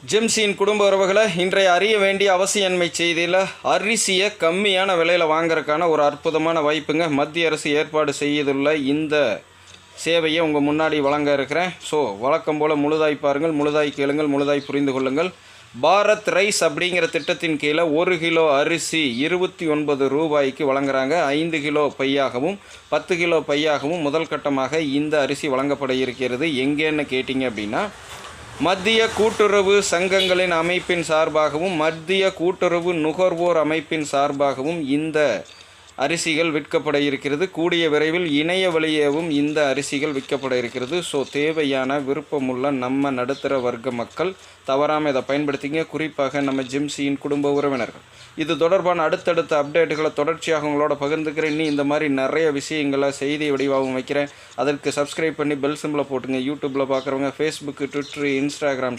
ஜிம்சியின் குடும்ப உறவுகளை இன்றைய அறிய வேண்டிய அவசியன்மை செய்தியில் அரிசியை கம்மியான விலையில் வாங்குறதுக்கான ஒரு அற்புதமான வாய்ப்புங்க. மத்திய அரசு ஏற்பாடு செய்துள்ள இந்த சேவையை உங்கள் முன்னாடி வழங்க இருக்கிறேன். ஸோ வழக்கம் போல் முழுதாய் பாருங்கள், முழுதாய் கேளுங்கள், முழுதாய் புரிந்து கொள்ளுங்கள். பாரத் ரைஸ் அப்படிங்கிற திட்டத்தின் கீழே 1 கிலோ அரிசி 29 ரூபாய்க்கு வழங்குறாங்க. 5 கிலோ பையாகவும் 10 கிலோ பையாகவும் முதல் கட்டமாக இந்த அரிசி வழங்கப்பட இருக்கிறது. எங்கேன்னு கேட்டிங்க அப்படின்னா, மத்திய கூட்டுறவு சங்கங்களின் அமைப்பின் சார்பாகவும் மத்திய கூட்டுறவு நுகர்வோர் அமைப்பின் சார்பாகவும் இந்த அரிசிகள் விற்கப்பட இருக்கிறது. கூடிய விரைவில் இணைய வழியேவும் இந்த அரிசிகள் விற்கப்பட இருக்கிறது. ஸோ தேவையான விருப்பமுள்ள நம்ம நடுத்தர வர்க்க மக்கள் தவறாமல் இதை பயன்படுத்திங்க. குறிப்பாக நம்ம ஜிம்சியின் குடும்ப உறவினர்கள். இது தொடர்பான அடுத்தடுத்த அப்டேட்டுகளை தொடர்ச்சியாக உங்களோட பகிர்ந்துக்கிறேன். இன்னும் இந்த மாதிரி நிறைய விஷயங்களை செய்தி வடிவாகவும் வைக்கிறேன். அதற்கு சப்ஸ்கிரைப் பண்ணி பெல் சிம்பிளை போட்டுங்க. யூடியூப்பில் பார்க்குறவங்க ஃபேஸ்புக்கு, ட்விட்டர், இன்ஸ்டாகிராம்